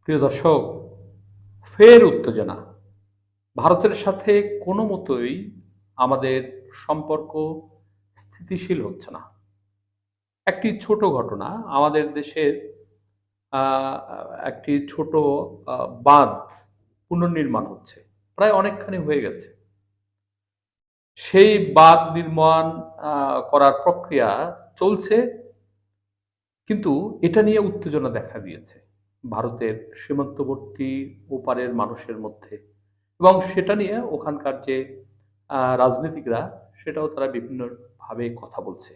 প্রিয় দর্শক, ফের উত্তেজনা। ভারতের সাথে কোনো মতোই আমাদের সম্পর্ক স্থিতিশীল হচ্ছে না। একটি ছোট ঘটনা, আমাদের দেশের আ একটি ছোট আ বাঁধ পুনর্নির্মাণ হচ্ছে। প্রায় অনেকখানি হয়ে গেছে। সেই বাঁধ নির্মাণ আ করার প্রক্রিয়া চলছে, কিন্তু এটা নিয়ে উত্তেজনা দেখা দিয়েছে ভারতের সীমান্তবর্তী ওপারের মানুষের মধ্যে। এবং সেটা নিয়ে ওখানকার যে রাজনীতিকরা, সেটাও তারা বিভিন্নভাবে কথা বলছে।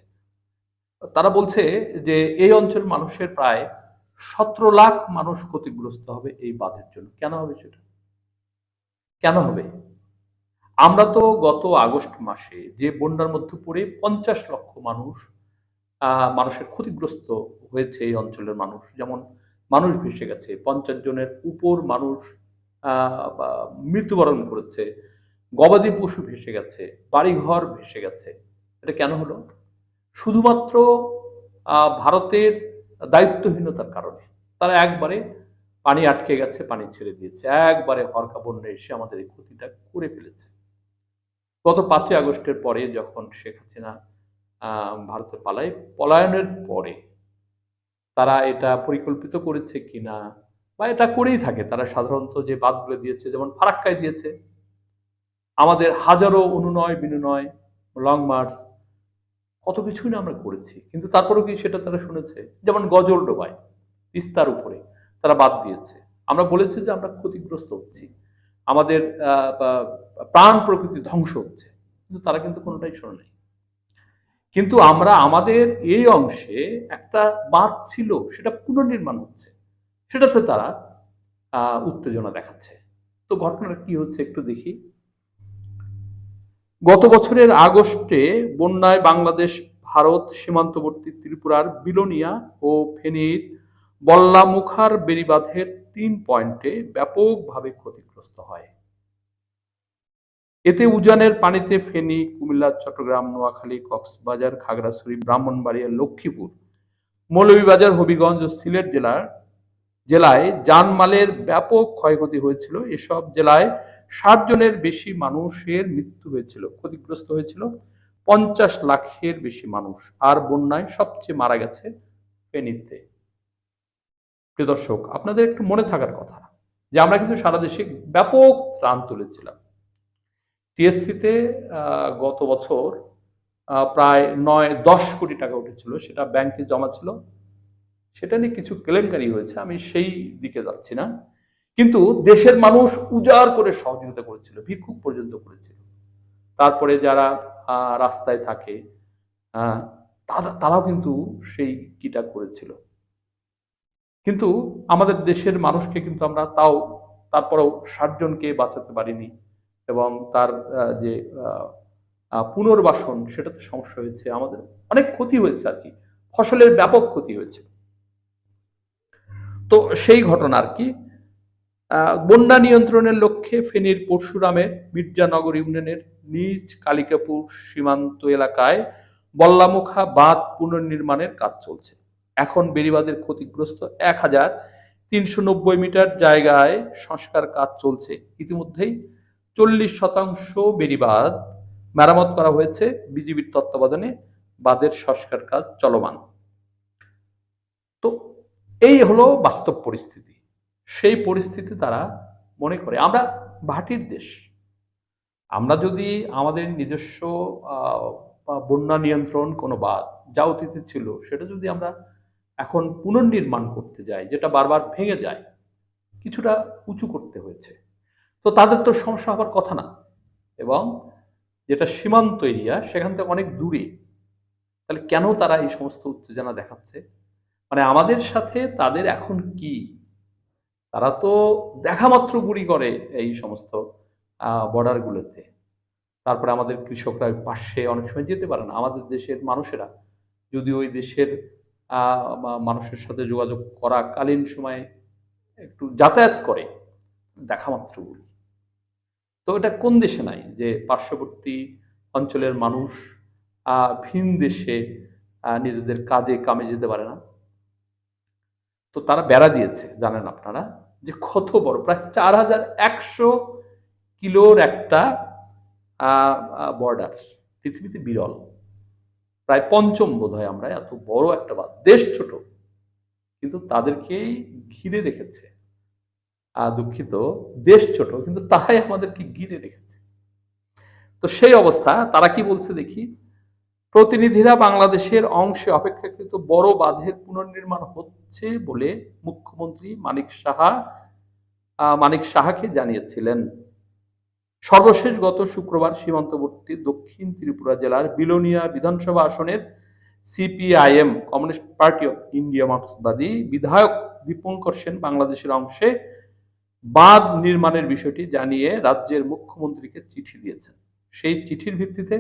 তারা বলছে যে এই অঞ্চলের মানুষের প্রায় ১৭ লাখ মানুষ ক্ষতিগ্রস্ত হবে এই বাঁধের জন্য। কেন হবে সেটা? কেন হবে? আমরা তো গত আগস্ট মাসে যে বন্যার মধ্যে পড়ে ৫০ লক্ষ মানুষের ক্ষতিগ্রস্ত হয়েছে এই অঞ্চলের মানুষ। যেমন মানুষ ভেসে গেছে, ৫০ জনের উপর মানুষ আ বা মৃত্যুবরণ করেছে। গবাদি পশু ভেসে গেছে, বাড়িঘর ভেসে গেছে। এটা কেন হলো? শুধুমাত্র ভারতের দায়িত্বহীনতার কারণে। তারা একবারে পানি আটকে গেছে, পানি ছেড়ে দিয়েছে। একবারে হরকা বন্যা এসে আমাদের এই ক্ষতিটা করে ফেলেছে। গত ৫ই আগস্টের পরে যখন শেখ হাসিনা আ ভারতে পালায়, পলায়নের পরে তারা এটা পরিকল্পিত করেছে কিনা বা এটা করেই থাকে। তারা সাধারণত যে বাঁধগুলো দিয়েছে, যেমন ফারাক্কায় দিয়েছে। আমাদের হাজারো অনুনয় বিনুনয়, লং মার্চ, কত কিছুই না আমরা করেছি। কিন্তু তারপরেও কি সেটা তারা শুনেছে? যেমন গজলডোবায়, তিস্তার উপরে তারা বাঁধ দিয়েছে। আমরা বলেছি যে আমরা ক্ষতিগ্রস্ত হচ্ছি। আমাদের আ বা প্রাণ প্রকৃতি ধ্বংস হচ্ছে। কিন্তু তারা কিন্তু কোনটাই শোনে নাই। কিন্তু আমরা আমাদের এই অংশে একটা বাঁধ ছিল, সেটা পুনর্নির্মাণ হচ্ছে। সেটাতে তারা উত্তেজনা দেখাচ্ছে। তো ঘটনাটা কি হচ্ছে একটু দেখি। গত বছরের আগস্টে বন্যায় বাংলাদেশ ভারত সীমান্তবর্তী ত্রিপুরার বিলোনিয়া ও ফেনীর বল্লামুখার বেড়িবাঁধের ৩ পয়েন্টে ব্যাপকভাবে ক্ষতিগ্রস্ত হয়। এতে উজানের পানিতে ফেনী, কুমিল্লা, চট্টগ্রাম, নোয়াখালী, কক্সবাজার, খাগড়াছড়ি, ব্রাহ্মণবাড়িয়া, লক্ষ্মীপুর, মৌলভীবাজার, হবিগঞ্জ ও সিলেট জেলায় জানমালের ব্যাপক ক্ষয়ক্ষতি হয়েছিল। এসব জেলায় ৬০ জনের বেশি মানুষের মৃত্যু হয়েছিল, ক্ষতিগ্রস্ত হয়েছিল ৫০ লাখের বেশি মানুষ। আর বন্যায় সবচেয়ে মারা গেছে ফেনীতে। প্রিয় দর্শক, আপনাদের একটু মনে থাকার কথা যে আমরা কিন্তু সারা দেশে ব্যাপক ত্রাণ তুলেছিলাম। টিএসসিতে গত বছর প্রায় ৯-১০ কোটি টাকা উঠেছিল। সেটা ব্যাংকে জমা ছিল। সেটা নিয়ে কিছু কেলেঙ্কারি হয়েছে। আমি সেই দিকে যাচ্ছি না। কিন্তু দেশের মানুষ উজাড় করে সহযোগিতা করেছিল। ভিক্ষুক পর্যন্ত করেছিল। তারপরে যারা রাস্তায় থাকে আ তারাও কিন্তু সেই কিটা করেছিল। কিন্তু আমাদের দেশের মানুষকে কিন্তু আমরা তারপরেও ৬০ জনকে বাঁচাতে পারিনি। এবং তার যে আ আ পুনর্বাসন, সেটাতে সমস্যা হয়েছে। আমাদের অনেক ক্ষতি হয়েছে আরকি। ফসলের ব্যাপক ক্ষতি হয়েছে। তো সেই ঘটনা আরকি। বন্যা নিয়ন্ত্রণের লক্ষ্যে ফেনীর পরশুরামের মির্জানগর ইউনিয়নের নিজ কালিকাপুর সীমান্ত এলাকায় বল্লামুখা বাঁধ পুনর্নির্মাণের কাজ চলছে। এখন বেড়িবাঁধের ক্ষতিগ্রস্ত ১,৩৯০ মিটার জায়গায় সংস্কার কাজ চলছে। ইতিমধ্যেই ৪০% বেড়িবাঁধ মেরামত করা হয়েছে। বিজিবির তত্ত্বাবধানে বাঁধের সংস্কার কাজ চলমান। তো এই হলো বাস্তব পরিস্থিতি। সেই পরিস্থিতি তারা মনে করে আমরা ভাটির দেশ। আমরা যদি আমাদের নিজস্ব আ বা বন্যা নিয়ন্ত্রণ কোনো বাঁধ, যা অতীতে ছিল, সেটা যদি আমরা এখন পুনর্নির্মাণ করতে যাই, যেটা বারবার ভেঙে যায়, কিছুটা উঁচু করতে হয়েছে। তো তাদের তো সমস্যা হবার কথা না। এবং যেটা সীমান্ত এরিয়া, সেখান থেকে অনেক দূরে। তাহলে কেন তারা এই সমস্ত উত্তেজনা দেখাচ্ছে? মানে আমাদের সাথে তাদের এখন কি? তারা তো দেখামাত্র গুলি করে এই সমস্ত বর্ডার গুলোতে। তারপরে আমাদের কৃষকরা পাশে অনেক সময় যেতে পারে না। আমাদের দেশের মানুষেরা যদি ওই দেশের আ মানুষের সাথে যোগাযোগ করাকালীন সময়ে একটু যাতায়াত করে, দেখামাত্র গুলি। তো এটা কোন দেশে নাই যে পার্শ্ববর্তী অঞ্চলের মানুষ আ ভিন দেশে নিজেদের কাজে কামে যেতে পারে না? তো তারা বেড়া দিয়েছে, জানেন আপনারা, যে কত বড়, প্রায় 4100 কিলোর একটা বর্ডার, পৃথিবীতে বিরল, প্রায় পঞ্চম বোধ হয় আমরা, এত বড় একটা বাঁধ, দেশ ছোট কিন্তু তাদেরকেই ঘিরে রেখেছে। দুঃখিত, দেশ ছোট কিন্তু তারাই আমাদেরকে ঘিরে রেখেছে। তো সেই অবস্থা, তারা কি বলছে দেখি। প্রতিনিধিরা বাংলাদেশের অংশে অপেক্ষাকৃত বড় বাঁধের পুনর্নির্মাণ হচ্ছে বলে মুখ্যমন্ত্রী মানিক সাহাকে জানিয়েছিলেন। সর্বশেষ গত শুক্রবার সীমান্তবর্তী দক্ষিণ ত্রিপুরা জেলার বিলোনিয়া বিধানসভা আসনের CPIM communist party of India মার্ক্সবাদী বিধায়ক দীপঙ্কর সেন বাংলাদেশের অংশে বাঁধ নির্মাণের বিষয়টি জানিয়ে রাজ্যের মুখ্যমন্ত্রীকে চিঠি দিয়েছেন। সেই চিঠির ভিত্তিতে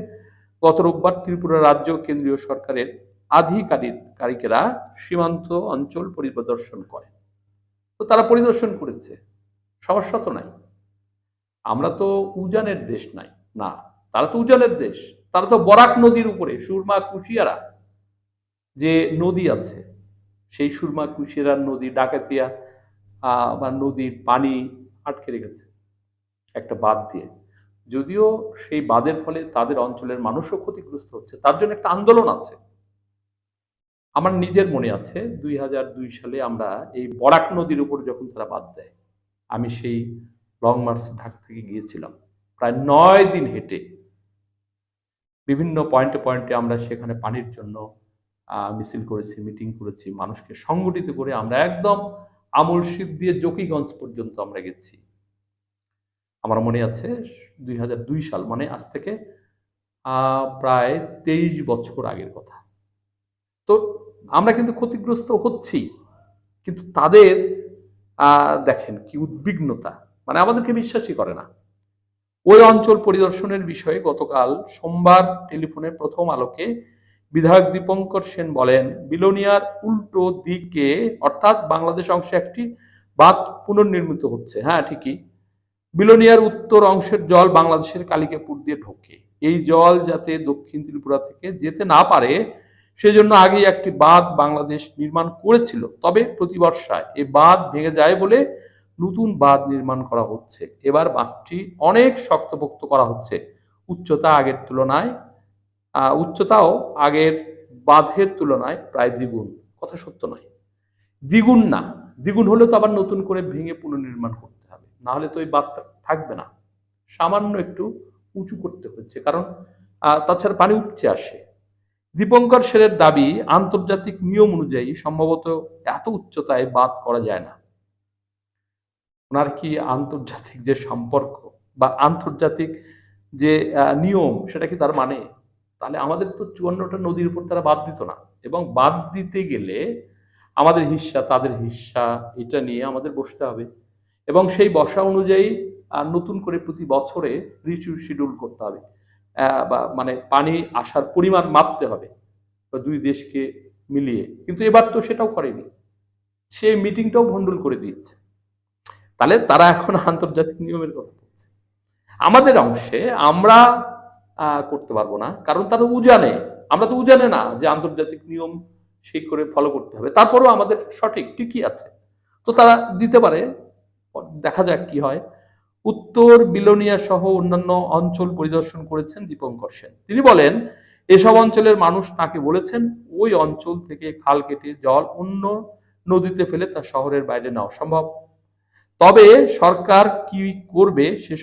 গত রোববার ত্রিপুরা রাজ্য কেন্দ্রীয় সরকারের আধিকারিকেরা সীমান্ত অঞ্চল পরিদর্শন করেন। তো তারা পরিদর্শন করেছে, সমস্যা তো নাই। আমরা তো উজানের দেশ নাই, না, তারা তো উজানের দেশ। তারা তো বরাক নদীর উপরে সুরমা কুশিয়ারা যে নদী আছে, সেই সুরমা কুশিয়ারার নদী ডাকাতিয়া বা নদীর পানি আটকে রেখেছে একটা বাঁধ দিয়ে। যদিও সেই বাঁধের ফলে তাদের অঞ্চলের মানুষও ক্ষতিগ্রস্ত হচ্ছে, তার জন্য একটা আন্দোলন আছে। আমার নিজের মনে আছে 2002 সালে আমরা এই বরাক নদীর উপর যখন তারা বাঁধ দেয়, আমি সেই লং মার্চ ঢাকা থেকে গিয়েছিলাম, প্রায় 9 দিন হেঁটে বিভিন্ন পয়েন্টে পয়েন্টে আমরা সেখানে পানির জন্য মিছিল করেছি, মিটিং করেছি, মানুষকে সংগঠিত করে আমরা একদম আমলশিদ দিয়ে জকিগঞ্জ পর্যন্ত আমরা গেছি। আমার মনে আছে 2002 সাল, মানে আজ থেকে প্রায় 23 বছর আগের কথা। তো আমরা কিন্তু ক্ষতিগ্রস্ত হচ্ছি, কিন্তু তাদের দেখেন কি উদ্বিগ্নতা, মানে আমাদেরকে বিশ্বাসই করে না। ওই অঞ্চল পরিদর্শনের বিষয়ে গতকাল সোমবার টেলিফোনে প্রথম আলোকে বিধায়ক দীপঙ্কর সেন বলেন, বিলোনিয়ার উল্টো দিকে অর্থাৎ বাংলাদেশ অংশে একটি বাঁধ পুনর্নির্মিত হচ্ছে। হ্যাঁ, ঠিকই। বিলোনিয়ার উত্তর অংশের জল বাংলাদেশের কালিকাপুর দিয়ে ঢোকে। এই জল যাতে দক্ষিণ ত্রিপুরা থেকে যেতে না পারে সেজন্য আগেই একটি বাঁধ বাংলাদেশ নির্মাণ করেছিল। তবে প্রতি বর্ষায় এই বাঁধ ভেঙে যায় বলে নতুন বাঁধ নির্মাণ করা হচ্ছে। এবার বাঁধটি অনেক শক্তপোক্ত করা হচ্ছে। উচ্চতাও আগের বাঁধের তুলনায় প্রায় দ্বিগুণ। কথা সত্য নয়, দ্বিগুণ না, দ্বিগুণ হলে তো আবার নতুন করে ভেঙে পুনর্নির্মাণ করতে হবে, না হলে তো ওই বাঁধটা থাকবে না। সামান্য একটু উঁচু করতে হচ্ছে, কারণ তাছাড়া পানি উপচে আসে। দীপঙ্কর সেনের দাবি, আন্তর্জাতিক নিয়ম অনুযায়ী সম্ভবত এত উচ্চতায় বাঁধ করা যায় না। ওনার কি আন্তর্জাতিক যে সম্পর্ক বা আন্তর্জাতিক যে নিয়ম, সেটা কি তার মানে? তাহলে আমাদের তো 54টা নদীর উপর তারা বাঁধ দিত না, এবং বাঁধ দিতে গেলে আমাদের হিস্সা তাদের হিস্সা এটা নিয়ে আমাদের বসতে হবে, এবং সেই বসা অনুযায়ী নতুন করে প্রতি বছরে শিডিউল করতে হবে, বা মানে পানি আসার পরিমাণ মাপতে হবে দুই দেশকে মিলিয়ে। কিন্তু এবার তো সেটাও করেনি, সেই মিটিংটাও ভণ্ডুল করে দিয়েছে। তাহলে তারা এখন আন্তর্জাতিক নিয়মের কথা বলছে। আমাদের অংশে আমরা করতে পারবো না, কারণ তারা উজানে, আমরা তো উজানে না যে আন্তর্জাতিক নিয়ম সেই করে ফলো করতে হবে। তারপরেও আমাদের সঠিক ঠিকই আছে, তো তারা দিতে পারে, দেখা যাক কি হয়। উত্তর বিলোনিয়া সহ অন্যান্য অঞ্চল পরিদর্শন করেছেন দীপঙ্কর সেন। তিনি বলেন, এসব অঞ্চলের মানুষ তাকে বলেছেন ওই অঞ্চল থেকে খাল কেটে জল অন্য নদীতে ফেলে তা শহরের বাইরে নেওয়া সম্ভব। তবে সরকার কি করবে সে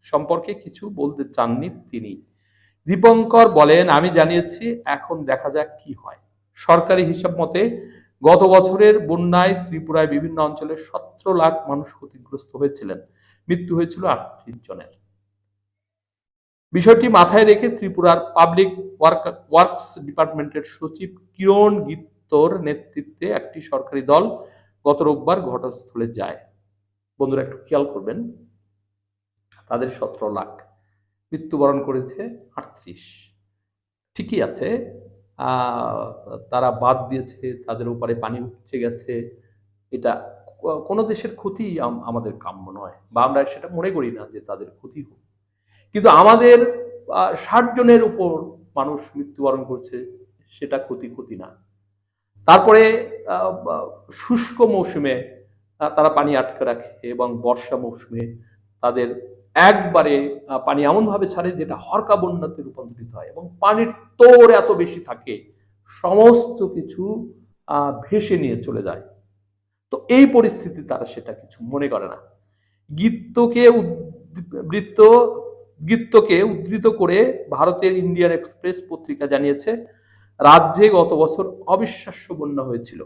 সম্পর্কে কিছু বলতে চাননি তিনি। দীপঙ্কর বলেন, আমি জানিয়েছি, এখন দেখা যাক কি হয়। সরকারি হিসাব মতে গত বছরের বন্যায় ত্রিপুরায় বিভিন্ন অঞ্চলে 17 লাখ মানুষ ক্ষতিগ্রস্ত হয়েছিলেন, মৃত্যু হয়েছিল 38 জনের। বিষয়টি মাথায় রেখে ত্রিপুরার পাবলিক ওয়ার্কস ডিপার্টমেন্টের সচিব কিরণ গিত্তর নেতৃত্বে একটি সরকারি দল গত রোববার ঘটনাস্থলে যায়। বন্ধুরা একটু খেয়াল করবেন, তাদের 17 লাখ, মৃত্যুবরণ করেছে 38। ঠিকই আছে, তারা বাদ দিয়েছে, তাদের উপরে পানি উপচে গেছে, এটা কোনো দেশের ক্ষতি আমাদের কাম্য নয়, বা আমরা সেটা মনে করি না যে তাদের ক্ষতি হোক। কিন্তু আমাদের 60 জনের উপর মানুষ মৃত্যুবরণ করছে, সেটা ক্ষতি না। তারপরে শুষ্ক মৌসুমে তারা পানি আটকে রাখে এবং বর্ষা মৌসুমে তাদের একবারে পানি এমনভাবে ছাড়ে যেটা হরকা বন্যাতে রূপান্তরিত হয় এবং পানির তোড় এত বেশি থাকে সমস্ত কিছু ভেসে নিয়ে চলে যায়। তো এই পরিস্থিতি তারা সেটা কিছু মনে করে না। গীতকে বৃত্ত গীতকে উদ্ধৃত করে ভারতের ইন্ডিয়ান এক্সপ্রেস পত্রিকা জানিয়েছে, রাজ্যে গত বছর অবিশ্বাস্য বন্যা হয়েছিল।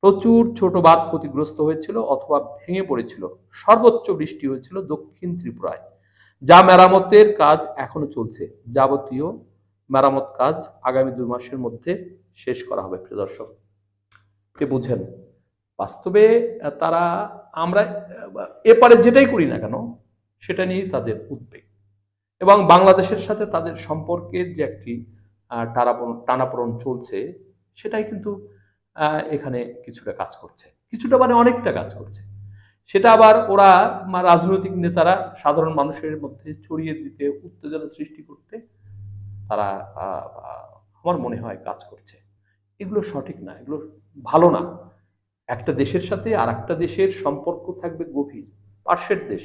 প্রচুর ছোট বাঁধ ক্ষতিগ্রস্ত হয়েছিল অথবা ভেঙে পড়েছিল। সর্বোচ্চ বৃষ্টি হয়েছিল দক্ষিণ ত্রিপুরায়, যা মেরামতের কাজ এখনো চলছে। যাবতীয় মেরামত কাজ আগামী 2 মাসের মধ্যে শেষ করা হবে। প্রিয় দর্শক, কে বুঝেন বাস্তবে তারা আমরা এপারে যেটাই করি না কেন সেটা নিয়েই তাদের উদ্বেগ এবং বাংলাদেশের সাথে তাদের সম্পর্কের যে একটি টানাপোড়েন চলছে সেটাই কিন্তু এখানে কিছুটা কাজ করছে, কিছুটা মানে অনেকটা কাজ করছে। সেটা আবার ওরা রাজনৈতিক নেতারা সাধারণ মানুষের মধ্যে ছড়িয়ে দিতে, উত্তেজনা সৃষ্টি করতে তারা আমার মনে হয় কাজ করছে। এগুলো সঠিক না, এগুলো ভালো না। একটা দেশের সাথে আর একটা দেশের সম্পর্ক থাকবে গভীর, পার্শ্বের দেশ,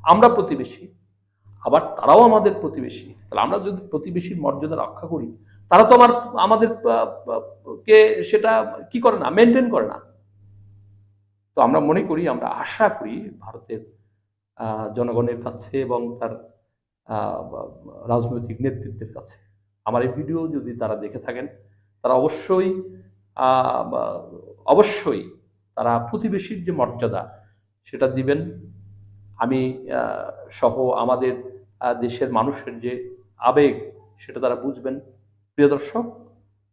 আমরা প্রতিবেশী, আবার তারাও আমাদের প্রতিবেশী। তাহলে আমরা যদি প্রতিবেশীর মর্যাদা রক্ষা করি, তারা তো আমাদের কে সেটা কি করে না, মেনটেন করে না। তো আমরা মনে করি, আমরা আশা করি ভারতের জনগণের কাছে এবং তার রাজনৈতিক নেতৃত্বের কাছে আমার এই ভিডিও যদি তারা দেখে থাকেন, তারা অবশ্যই অবশ্যই তারা প্রতিবেশীর যে মর্যাদা সেটা দিবেন। আমি সহ আমাদের দেশের মানুষের যে আবেগ সেটা তারা বুঝবেন। প্রিয় দর্শক,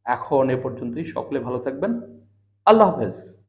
এখন এ পর্যন্তই। সকলে ভালো থাকবেন। আল্লাহ হাফেজ।